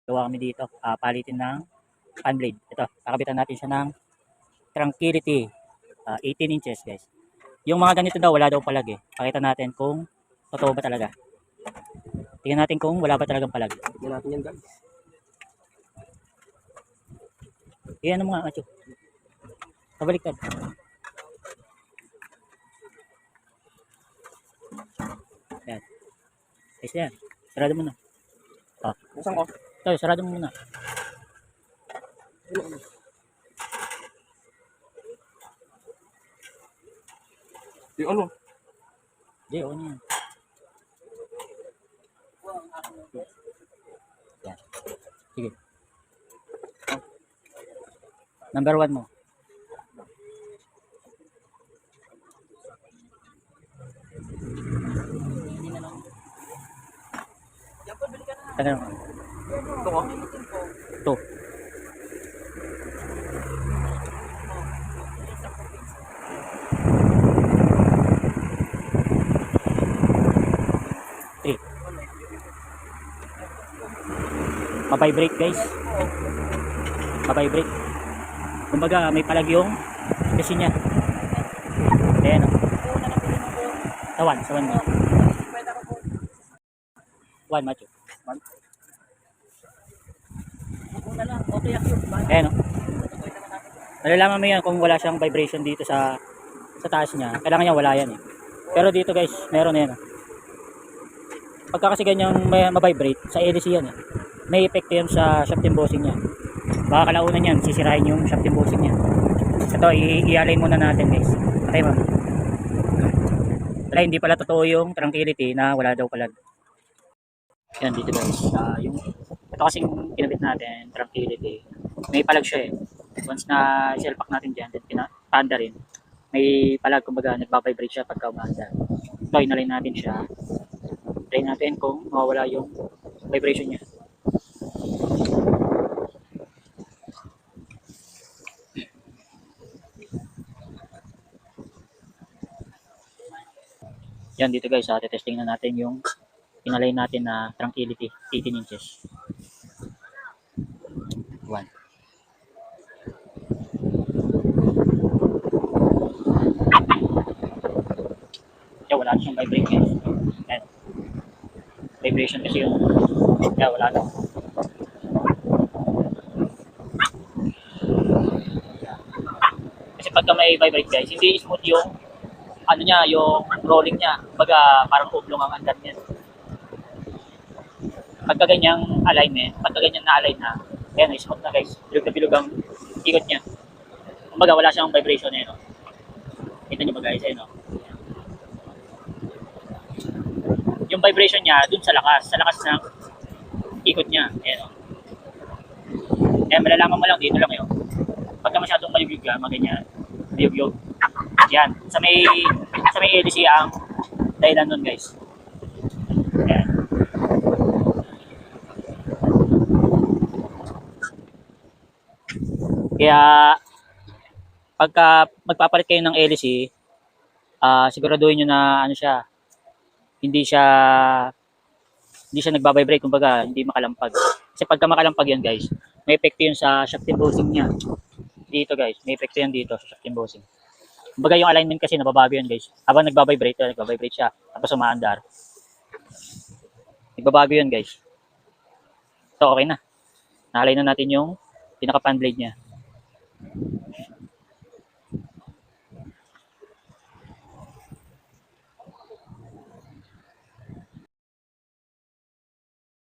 Gawa kami dito, palitin ng fan blade. Ito, kakabitan natin siya ng Tranquility, 18 inches guys. Yung mga ganito daw, wala daw palag eh. Pakita natin kung totoo ba talaga. Tingnan natin kung wala ba talagang palag. Tignan natin yan guys. Iyan mo nga, Macho. Pabaliktad. Yan. Ayos yan. Sarado mo na. Nasaan ko? Ito, sarado mo muna. Yung ano? Hindi, okay na yan. Yan. Sige. Number 1 mo. Tagal mo. Ito ko? Ito. Three. Mabibrate guys. Mabibrate. Kumbaga may palag yung kasi niya. Ayan o. Sa 1 mo. 1 Macho. Ayan o. Nalalaman mo yan kung wala siyang vibration dito sa taas niya. Kailangan niya wala yan eh. Pero dito guys, meron yan. Pagka kasi ganyang mabibrate, sa LC yan eh. May epekto yan sa shaft embossing niya. Baka kalaunan niyan, sisirahin yung shaft embossing niya. Ito, i-align muna natin guys. Okay ma'am. Wala, hindi pala totoo yung Tranquility na wala daw palag. Yan dito guys. Ito kasing kinabit natin, Tranquility. May palag siya eh. Once na shellpack natin dyan, then paanda rin. May palag, kumbaga nagbabibrate siya pagka umaanda. Ito, inalign natin siya. Try natin kung mawawala yung vibration niya. Yan dito guys, testing na natin yung inalign natin na Tranquility 18 inches. 1. Yan, wala siyang vibration. Yan. Vibration kasi yung wala na. Kasi pagka may vibrate guys, hindi smooth yung ano niya, yung rolling niya. Baga parang oblong ang andar niya. Pagka ganyang alignment, pagka ganyan na align na, ayan, smooth na guys. Bilog na bilog ang ikot niya. Kumbaga wala siyang vibration eh, no? Kita niyo ba guys, eh, no? Yung vibration niya dun sa lakas ng ikot niya, ayan, no? Eh, malalaman mo lang dito lang yun. Pagka masyadong malibig ka, maganyan, malibig. Yan, sa may LC ang dahilan nun guys. Ayan. Kaya pagka magpapalit kayo ng LC, siguraduhin nyo na ano siya, hindi siya nagbabibrate, kumbaga hindi makalampag. Kasi pagka makalampag yan guys, may epekto yun sa shaft embossing niya. Dito guys, may epekto yan dito sa shaft embossing. Kumbaga yung alignment kasi nababago yan guys. Habang nagbabibrate siya, tapos umaandar. Nagbabago yun guys. So okay na. Na-align na natin yung pinaka fan blade niya.